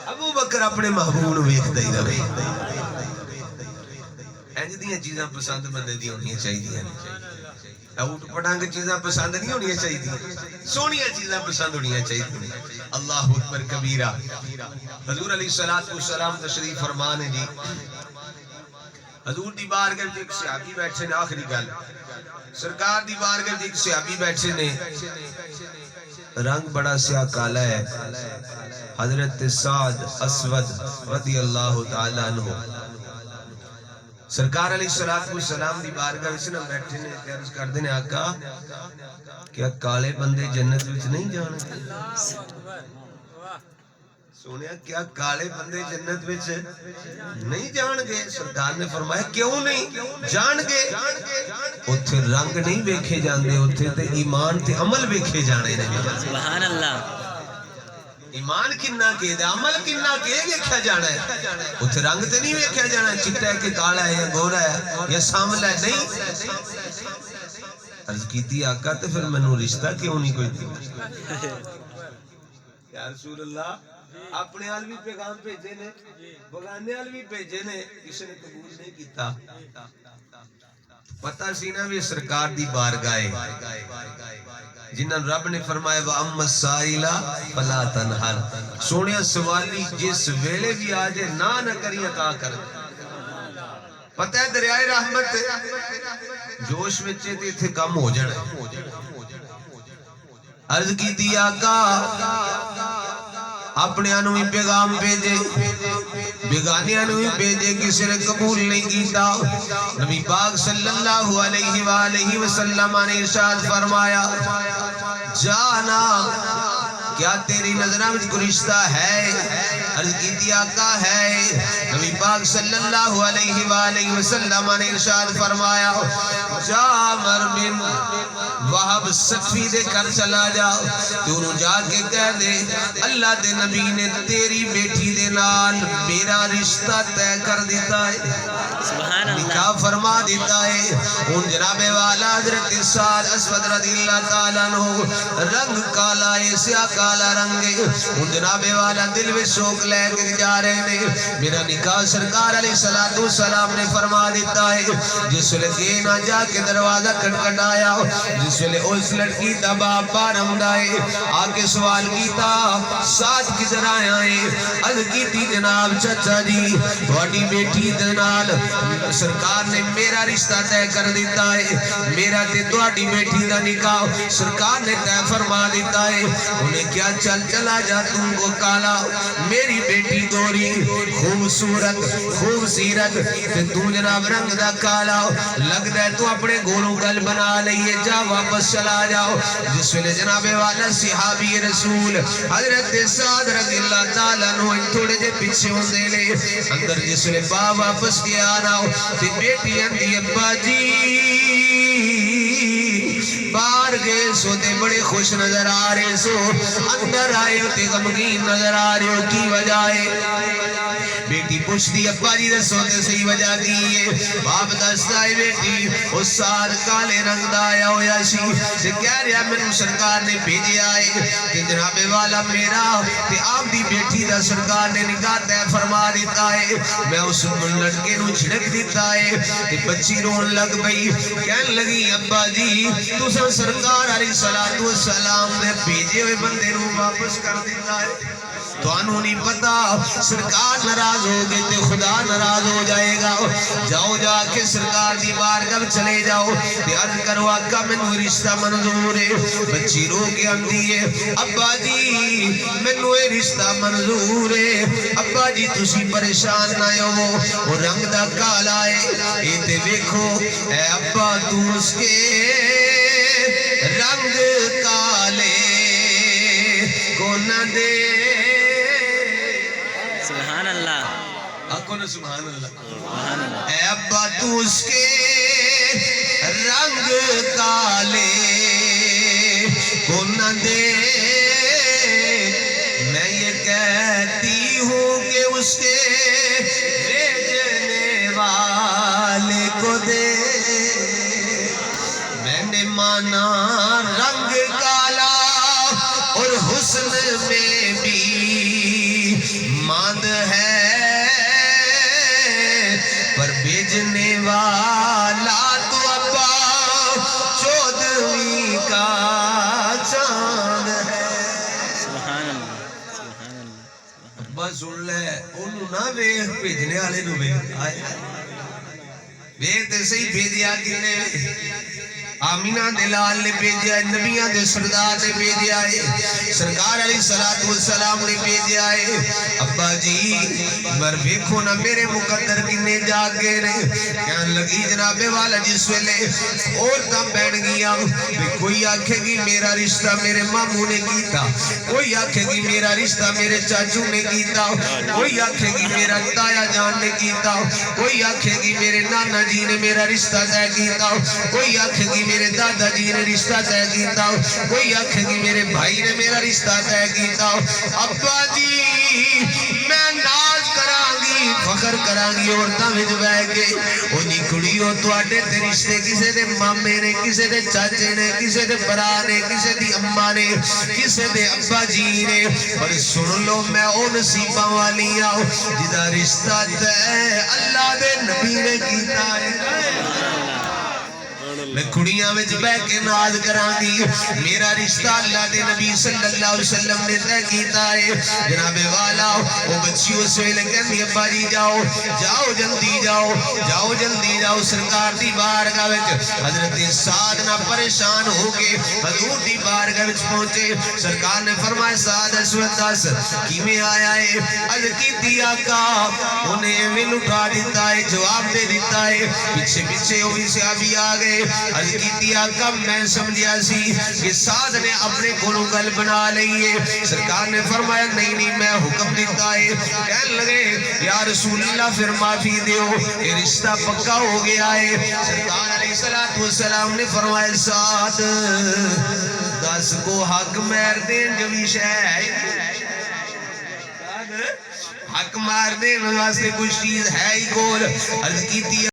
ابو بکر اپنے محبوب نو ویکھدا ہی رہے انج دیاں چیزاں پسند بندے دی ہونیاں چاہیے اوٹ پٹانگ چیزاں پسند نہیں ہونی چاہیے سونیاں چیزاں پسند ہونی چاہیے اللہ اکبر کبیرہ حضور علیہ الصلوۃ والسلام تشریف فرمان ہے جی حضور دی بارگاہ وچ ایک صحابی بیٹھے نے آخری گل سرکار دی بارگاہ وچ ایک صحابی بیٹھے نے رنگ بڑا سیاہ کالا ہے حضرت سعد اسود رضی اللہ تعالی عنہ سرکار علیہ السلام دی بارگاہ وچ نہ بیٹھے نے عرض کردے نے آقا کیا کالے بندے جنت وچ نہیں جان گے سونیا کیا کالے بندے جنت وچ نہیں جان گے سرکار نے فرمایا کیوں نہیں جان گے اوتھے رنگ نہیں ویکھے جاندے اوتھے تے ایمان تے عمل ویکھے جانے نے سبحان اللہ ایمان کنہ کے دے عمل کنہ کے ویکھیا جانا ہے اوتھے رنگ تے نہیں ویکھیا جانا چٹا ہے کہ کالا ہے یا گورا ہے یا سانولا ہے نہیں عرض کیتی آقا تے پھر مینوں رشتہ کیوں نہیں کوئی دتا یا رسول اللہ اپنے آل بھی پیغام بھیجے نے بگانے آل بھی بھیجے نے کسی نے قبول نہیں کیتا پتہ سی نا بھی سرکار دی بارگاہ جنہاں رب نے فرمایا وَأَمَّ السَّائِلَ فَلَا تَنْهَرْ سونے سوالی جس ویلے بھی آجے نہ کری عطا کر پتہ ہے دریائے رحمت جوش وچے تے تھے کم ہو جانا عرض کی تھی آقا اپنے انوی پیغام بھیجے بیگانی انوی بھیجے کسی نے قبول نہیں کیتا نبی پاک صلی اللہ علیہ وآلہ وسلم نے ارشاد فرمایا جانا کیا تیری نظرہ میں کوئی رشتہ ہے عرض کی آقا ہے نبی پاک صلی اللہ علیہ وآلہ وسلم نے ارشاد فرمایا جا مرمن وہب سکفی دے کر چلا جا تو انہوں جا کے کہہ دے اللہ دے نبی نے تیری بیٹی دے نال میرا رشتہ طے کر دیتا ہے نکاح فرما دیتا ہے ان جناب والا حضرت سعد اسود رضی اللہ تعالیٰ عنہ رنگ کالا ہے سیاہ کالا رنگ ہے ان جناب والا دل میں شوق لے کے جا رہے ہیں میرا نکاح سرکار علیہ السلام نے فرما دیتا ہے جس لڑکے نہ جا کے دروازہ کھٹکھٹایا جس لے اس لڑکی دا باپ بارمدائے آکے سوال کیتا ساتھ کدھر آیا ہے عرض کی تھی جناب چچا جی تھوڑی بیٹی دنال سرکار نے میرا رشتہ طے کر دیتا ہے میرا تے تھوڑی بیٹی دا نکاح سرکار نے طے فرما دیتا ہے انہیں کیا چل چلا جا تم کو کالا میری بیٹی گوری خوبصورت خوبصیرت تے تو جناب رنگ دا کالا لگ دے تو اپنے گولوں گل بنا لئیے جا واپس چلا جاؤ جس ویلے جناب والا صحابی رسول حضرت سعد رضی اللہ تعالیٰ عنہ تھوڑے جے پیچھے ہوندے لے اندر جس ویلے با واپس کے آنا ہو تے بیٹی اندھی ابا جی باہر گئے سو تے بڑے خوش نظر آ رہے سو اندر آئے ہو تے غمگین نظر آ رہے ہو کی وجہ ہے بیٹی پوچھتی ابا جی دسو تے صحیح وجہ کی ہے باپ دستا ہے بیٹی اس سال کالے رنگ دا آیا ہویا سی تے کہہ رہا میں سرکار نے بھیجے آئے کہ جناب والا میرا تے آپ دی بیٹی دا سرکار نے نکاح طے فرما دیتا ہے میں اس لڑکے نو چھڑک دیتا ہے تے بچی رون لگ گئی کہنے لگی ابا جی تو سرکار علیہ السلام نے بھیجے ہوئے بندے نو واپس کر دیتا ہے تو انہوں نہیں پتا سرکار ناراض ہو گئے تے خدا ناراض ہو جائے گا جاؤ جا کے سرکار دی بارگاہ چلے جاؤ تے عرض کرو آقا مینوں رشتہ منظور ہے بچی رو کے آندی ہے ابا جی مینوں یہ رشتہ منظور ہے ابا جی تسی پریشان نہ ہو وہ رنگ دا کالا ہے اے تے دیکھو اے ابا تو اس کے رنگ کالے کو نہ دے سبحان اللہ آنکھوں نے سبحان اللہ اے ابا تو اس کے رنگ کالے کو نہ دے میں یہ کہتی ہوں کہ اس کے بھیجنے والے کو دے میں نے مانا رنگ کالا اور حسن میں بھی ماند ہے پر بھیجنے والا تو ابا 14ویں کا چاند ہے سبحان اللہ سبحان اللہ ابا سن لے انہوں نہ ویخ بھیجنے والے نو ویخ ویخ تے صحیح بھیجیا کنے آمینہ دلال نے بھیجیا ہے نبیاں دے سردار نے بھیجیا ہے سرکار علیہ السلام نے بھیجیا ہے ابا جی مر ویکھو نا میرے مقدر کنے جاگ گئے نے کہن لگی جناب والا جس ویلے عورتاں بہن گیا کوئی آکھے گی میرا رشتہ میرے ماموں نے کیتا کوئی آکھے گی میرا رشتہ میرے چاچو نے کیتا کوئی آکھے گی میرا تایا جان نے کیتا کوئی آکھے گی میرے نانا جی نے میرا رشتہ طے کیتا کوئی آکھے گی میرے دادا جی نے رشتہ طے کیتا کوئی آکھے گی میرے بھائی نے میرا رشتہ طے کیتا ابا جی میں ناز کرانگی فخر کرانگی عورتاں وچ بیٹھ کے اونی کڑیو تواڈے تے رشتے کسے دے مامے نے کسے دے چاچے نے کسے دے برا نے کسے دی اماں نے کسے دے ابا جی نے پر سن لو میں او نصیباں والی آؤ جدا رشتہ طے اللہ دے نبی نے کیتا ہے میں کڑیاں وچ بیٹھ کے ناز کرانگی میرا رشتہ اللہ دے نبی صلی اللہ علیہ وسلم نے طے کیتا ہے جناب والا وہ بچی اس ویلے کہندی ابا جی جاؤ جاؤ جلدی جاؤ جاؤ جلدی جاؤ سرکار دی بارگاہ وچ حضرت سعد نہ پریشان ہو کے حضور دی بارگاہ وچ پہنچے سرکار نے فرمایا سعد اس وقت دس کیویں آیا ہے عرض کیتی آقا انہیں ایویں اٹھا دیتا ہے جواب دے دیتا ہے پیچھے پیچھے وہ بھی صحابی آ گئے عرض کیتی آقا میں سمجھیا سی کہ سعد نے اپنے کولوں گل بنا لئی ہے سرکار نے فرمایا نہیں نہیں میں حکم دیتا ہے کہنے لگے یا رسول اللہ پھر معافی دیو یہ رشتہ پکا ہو گیا ہے سرکار علیہ السلام نے فرمایا سعد دس کو حق مہر دین جو بھی شے حق مار دین واسطے کچھ چیز ہے ہی کول عرض کیتی